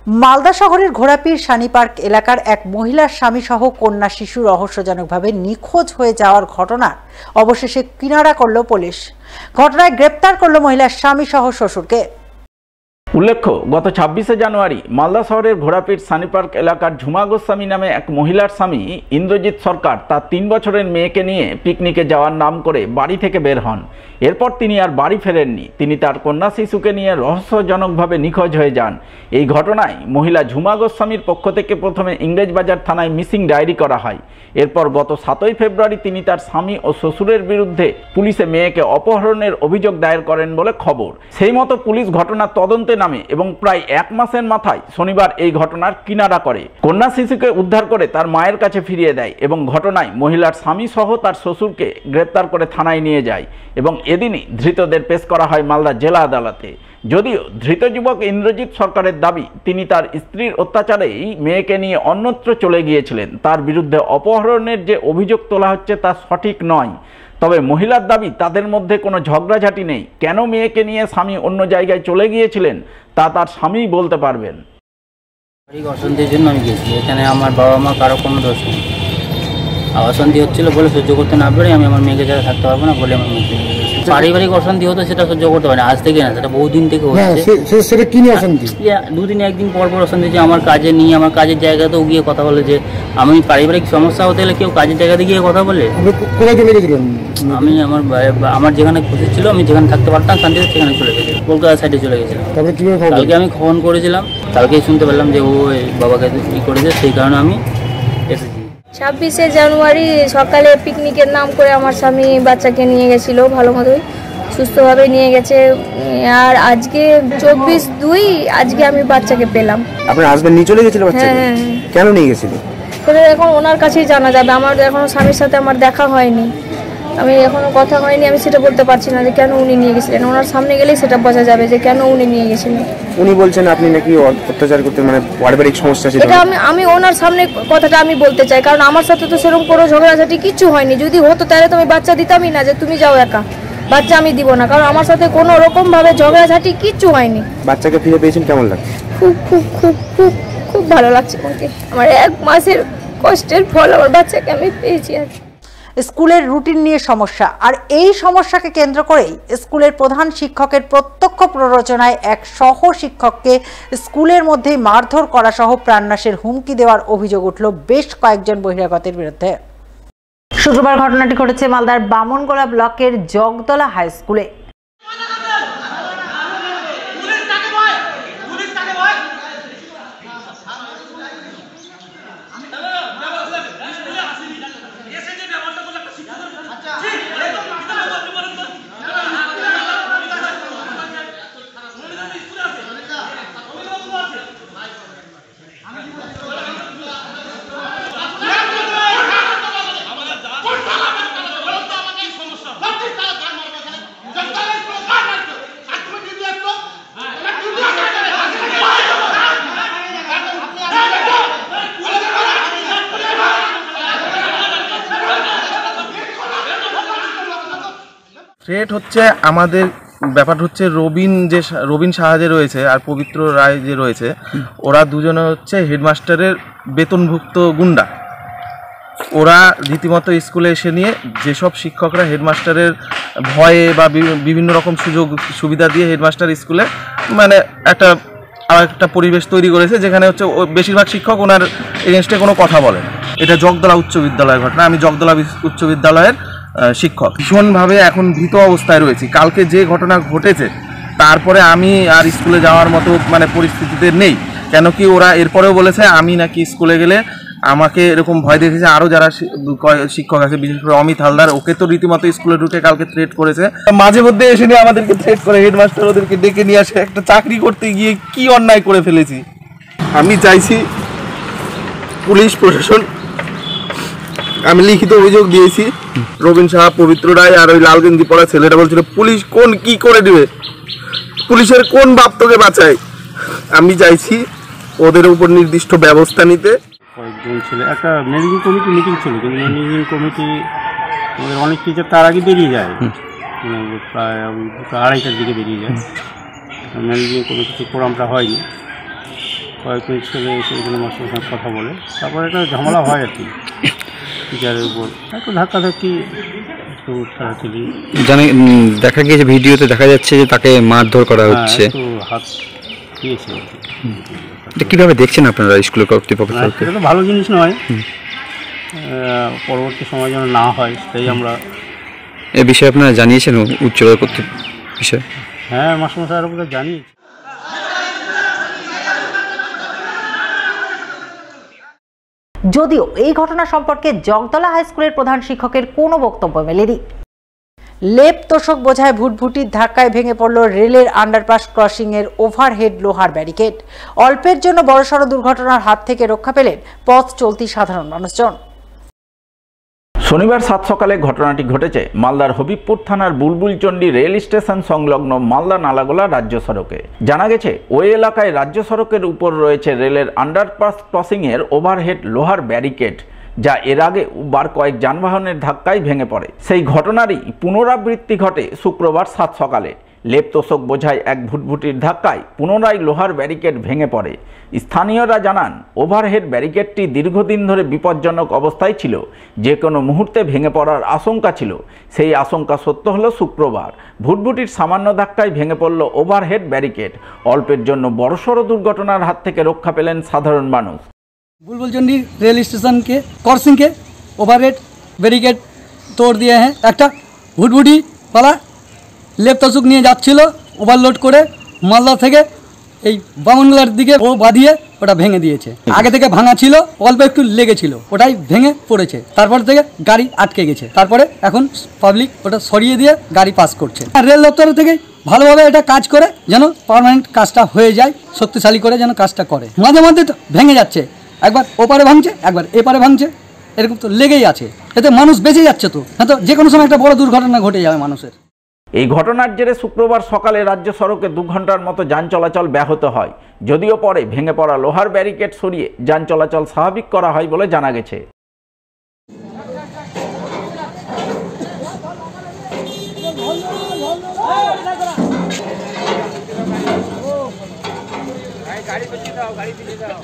মালদা শহরের ঘোড়াপীর শানি পার্ক এলাকার এক মহিলার স্বামী সহ কন্যা শিশু রহস্যজনকভাবে নিখোঁজ হয়ে যাওয়ার ঘটনার অবশেষে কিনারা করল পুলিশ। ঘটনায় গ্রেপ্তার করল মহিলার স্বামী সহ শ্বশুরকে। উল্লেখ্য, গত 26শে জানুয়ারি মালদা শহরের ঘোড়াপীর শানি পার্ক এলাকার ঝুমা গোস্বামী নামে এক মহিলার স্বামী ইন্দ্রজিৎ সরকার তার 3 বছরের মেয়েকে নিয়ে পিকনিকে যাওয়ার নাম করে বাড়ি থেকে বের হন। এরপর তিনি আর বাড়ি ফেরেননি। তিনি তার কন্যা শিশুকে নিয়ে রহস্যজনকভাবে নিখোঁজ হয়ে যান। এই ঘটনায় মহিলা ঝুমা গোস্বামীর পক্ষ থেকে প্রথমে ইংরেজবাজার থানায় মিসিং ডায়েরি করা হয়। এরপর গত 7ই ফেব্রুয়ারি তিনি তার স্বামী ও শ্বশুরের বিরুদ্ধে পুলিশে মেয়েকে অপহরণের অভিযোগ দায়ের করেন বলে খবর। সেই মতো পুলিশ ঘটনার তদন্তে নামে এবং প্রায় 1 মাসের মাথায় শনিবার এই ঘটনার কিনারা করে। কন্যা শিশুকে উদ্ধার করে তার মায়ের কাছে ফিরিয়ে দেয় এবং ঘটনায় মহিলার স্বামী সহ তার শ্বশুরকে গ্রেপ্তার করে থানায় নিয়ে যায় এবং এদিনই ধৃতদের পেশ করা হয় মালদা জেলা আদালতে। যদিও ধৃত যুবক ইন্দ্রজিৎ সরকারের দাবি তিনি তার স্ত্রীর অত্যাচারেই মেয়েকে নিয়ে অন্যত্র চলে গিয়েছিলেন। তার বিরুদ্ধে অপহরণের যে অভিযোগ তোলা হচ্ছে তা সঠিক নয়। তবে মহিলার দাবি তাদের মধ্যে কোনো ঝগড়াঝাটি নেই। কেন মেয়েকে নিয়ে স্বামী অন্য জায়গায় চলে গিয়েছিলেন তা তার স্বামীই বলতে পারবেন। অশান্তির জন্য আমি গেছি, এখানে আমার বাবা মা কারো কোনো দোষ নেই। অশান্তি হচ্ছিল বলে সহ্য করতে না পারে আমি আমার মেয়েকে যারা থাকতে পারবো না বলে আমার মেয়েকে পারিবারিক অশান্তি হতো সেটা সহ্য করতে পারে না, আজ থেকে না, সেটা বহুদিন থেকে হচ্ছে। সেটা কি নিয়ে অশান্তি? দুদিন একদিন পর পর অশান্তি, যে আমার কাজে নিয়ে আমার কাজের জায়গাতেও গিয়ে কথা বলে, যে আমি পারিবারিক সমস্যা হতে গেলে কেউ কাজের জায়গাতে গিয়ে কথা বলে। আমি আমার যেখানে খুশি ছিল, আমি যেখানে থাকতে পারতাম শান্তিতে সেখানে চলে গেছি, কলকাতা সাইডে চলে গেছিলাম। কালকে আমি ফোন করেছিলাম, কালকেই শুনতে পেলাম যে ও বাবাকে ই করেছে, সেই কারণে আমি এসেছি। 26শে জানুয়ারি সকালে পিকনিকের নাম করে আমার স্বামী বাচ্চাকে নিয়ে গেছিল, ভালো মতোই সুস্থভাবে নিয়ে গেছে। আর আজকে 24/2 আজকে আমি বাচ্চাকে পেলাম। আপনার হাজবেন্ড নিয়ে চলে গেছিল বাচ্চাকে? হ্যাঁ। কেন নিয়ে গেছিল সেটা এখন ওনার কাছেই জানা যাবে। আমার এখনো স্বামীর সাথে আমার দেখা হয়নি, আমি এখনো কথা হয়নি, আমি সেটা বলতে পারছি না যে কেন উনি নিয়ে গেছিলেন। ওনার সামনে গেলেই সেটা বোঝা যাবে যে কেন উনি নিয়ে গেছিলেন। উনি বলছেন আপনি নাকি অত্যাচার করতে, মানে পারিবারিক সমস্যা ছিল। এটা আমি ওনার সামনে কথাটা আমি বলতে চাই, কারণ আমার সাথে তো সেরকম কোনো ঝগড়াঝাটি কিছু হয়নি। যদি হতো তাহলে তো আমি বাচ্চা দিতামই না, যে তুমি যাও একা, বাচ্চা আমি দিব না, কারণ আমার সাথে কোনো রকম ভাবে ঝগড়াঝাটি কিচ্ছু হয়নি। বাচ্চাকে ফিরে পেয়েছেন, কেমন লাগছে? খুব খুব খুব খুব খুব ভালো লাগছে আমাকে। আমার 1 মাসের কষ্টের ফল আমার বাচ্চাকে আমি পেয়েছি। আর স্কুলের রুটিন নিয়ে সমস্যা, আর এই সমস্যাকে কেন্দ্র করেই স্কুলের প্রধান শিক্ষকের প্রত্যক্ষ প্ররোচনায় এক সহ শিক্ষককে স্কুলের মধ্যেই মারধর করা সহ প্রাণনাশের হুমকি দেওয়ার অভিযোগ উঠল বেশ কয়েকজন বহিরাগতের বিরুদ্ধে। শুক্রবার ঘটনাটি ঘটেছে মালদার বামনগোলা ব্লকের জগদলা হাই স্কুলে। থ্রেট হচ্ছে আমাদের ব্যাপারটা হচ্ছে রবিন সাহা যে রয়েছে আর পবিত্র রায় যে রয়েছে, ওরা দুজনে হচ্ছে হেডমাস্টারের বেতনভুক্ত গুন্ডা। ওরা রীতিমতো স্কুলে এসে নিয়ে যেসব শিক্ষকরা হেডমাস্টারের ভয়ে বা বিভিন্ন রকম সুযোগ সুবিধা দিয়ে হেডমাস্টার স্কুলে মানে একটা পরিবেশ তৈরি করেছে, যেখানে হচ্ছে বেশিরভাগ শিক্ষক ওনার এগেনস্টে কোনো কথা বলেন। এটা জগদলা উচ্চ বিদ্যালয়ের ঘটনা। আমি জগদলা উচ্চ বিদ্যালয়ের শিক্ষক, ভীষণভাবে এখন ভীত অবস্থায় রয়েছি। কালকে যে ঘটনা ঘটেছে তারপরে আমি আর স্কুলে যাওয়ার মতো মানে পরিস্থিতিতে নেই। কেন কি ওরা এরপরেও বলেছে আমি নাকি স্কুলে গেলে আমাকে এরকম ভয় দেখেছে। আরও যারা শিক্ষক আছে, বিশেষ করে অমিত হালদার, ওকে তো রীতিমতো স্কুলে ঢুকে কালকে থ্রেট করেছে। মাঝে মধ্যে এসে নিয়ে আমাদেরকে থ্রেট করে, হেডমাস্টার ওদেরকে ডেকে নিয়ে আসে। একটা চাকরি করতে গিয়ে কি অন্যায় করে ফেলেছি। আমি চাইছি পুলিশ প্রশাসন, আমি লিখিত অভিযোগ দিয়েছি। রবিন সাহা, পবিত্র রায় আর ওই লাল গেঞ্জি পরা ছেলেটা বলছিল পুলিশ কি করে দিবে, পুলিশের কোন বাপ তোকে বাঁচায়। আমি চাইছি ওদের উপর নির্দিষ্ট ব্যবস্থা নিতে। কয়েকজন ছিল, একটা ম্যানেজিং কমিটি মিটিং ছিল, কিন্তু ম্যানেজিং কমিটি অনেক টিচার তার আগে বেরিয়ে যায়, প্রায় 2:30টার দিকে বেরিয়ে যায়। ম্যানেজিং কমিটিতে ফোরামটা হয়নি। কয়েক মিনিট ছেলে এসে এখানে মাস্টারের সঙ্গে কথা বলে, তারপরে একটা ঝামেলা হয় আর কি টিচারের উপর, একটু ধাক্কাধাক্কি, একটু ঠেলাঠেলি। দেখা গিয়েছে ভিডিওতে দেখা যাচ্ছে যে তাকে মারধর করা হচ্ছে, একটু হাত দিয়েছে। এটা কীভাবে দেখছেন আপনারা স্কুলের কর্তৃপক্ষ? এটা তো ভালো জিনিস নয়, পরবর্তী সময় যেন না হয় সেটাই আমরা। এ বিষয়ে আপনারা জানিয়েছেন উচ্চ কর্তৃপক্ষ বিষয়ে? হ্যাঁ, মাস্টারমশাইয়ের উপরে জানিয়েছি। যদিও এই ঘটনা সম্পর্কে জগতলা হাই স্কুলের প্রধান শিক্ষকের কোনো বক্তব্য মেলেনি। লেপ তোষক বোঝায় ভুটভুটির ধাক্কায় ভেঙে পড়ল রেলের আন্ডারপাস ক্রসিং এর ওভারহেড লোহার ব্যারিকেড। অল্পের জন্য বড়সড় দুর্ঘটনার হাত থেকে রক্ষা পেলেন পথ চলতি সাধারণ মানুষজন। শনিবার সাত সকালে ঘটনাটি ঘটেছে মালদার হবিবপুর থানার বুলবুলচন্ডী রেল স্টেশন সংলগ্ন মালদা নালাগোলা রাজ্য সড়কে। জানা গেছে ওই এলাকায় রাজ্য সড়কের উপর রয়েছে রেলের আন্ডারপাস ক্রসিং এর ওভারহেড লোহার ব্যারিকেড, যা এর আগে বার কয়েক যানবাহনের ধাক্কায় ভেঙে পড়ে। সেই ঘটনারই পুনরাবৃত্তি ঘটে শুক্রবার সাত সকালে। লেপ তোষক বোঝায় এক ভুটভুটির ধাক্কায় পুনরায় লোহার ব্যারিকেড ভেঙে পড়ে। স্থানীয়রা জানান, ওভারহেড ব্যারিকেডটি দীর্ঘদিন ধরে বিপজ্জনক অবস্থায় ছিল, যে কোনো মুহূর্তে ভেঙে পড়ার আশঙ্কা ছিল। সেই আশঙ্কা সত্য হলো শুক্রবার। ভুটভুটির সামান্য ধাক্কায় ভেঙে পড়ল ওভারহেড ব্যারিকেড। অল্পের জন্য বড়সড় দুর্ঘটনার হাত থেকে রক্ষা পেলেন সাধারণ মানুষ। बुलबुलचंडी रेल स्टेशन के क्रॉसिंग के ओवरहेड बैरिकेड तोड़ दिए हैं। একটা ভুটভুটি পালা লেপ তোষক নিয়ে যাচ্ছিল ওভারলোড করে মালদা থেকে এই বামনগোলার দিকে ও বাঁধিয়ে ওটা ভেঙে দিয়েছে। আগে থেকে ভাঙা ছিল, অল্প একটু লেগেছিল, ওটাই ভেঙে পড়েছে। তারপর থেকে গাড়ি আটকে গেছে, তারপরে এখন পাবলিক ওটা সরিয়ে দিয়ে গাড়ি পাস করছে। আর রেল দপ্তর থেকে ভালোভাবে এটা কাজ করে যেন পার্মানেন্ট কাজটা হয়ে যায়, শক্তিশালী করে যেন কাজটা করে। মাঝে মধ্যে তো ভেঙে যাচ্ছে, একবার ওপারে ভাঙছে একবার এপারে ভাঙছে, এরকম তো লেগেই আছে। এতে মানুষ বেঁচে যাচ্ছে, তো হয়তো যে কোনো সময় একটা বড় দুর্ঘটনা ঘটে যাবে মানুষের। এই ঘটনার জেরে শুক্রবার সকালে রাজ্য সড়কে 2 ঘন্টার মতো যান চলাচল ব্যাহত হয়। যদিও পরে ভেঙে পড়া লোহার ব্যারিকেড সরিয়ে যান চলাচল স্বাভাবিক করা হয় বলে জানা গেছে। গাড়ি পিছিয়ে দাও, গাড়ি পিছিয়ে দাও।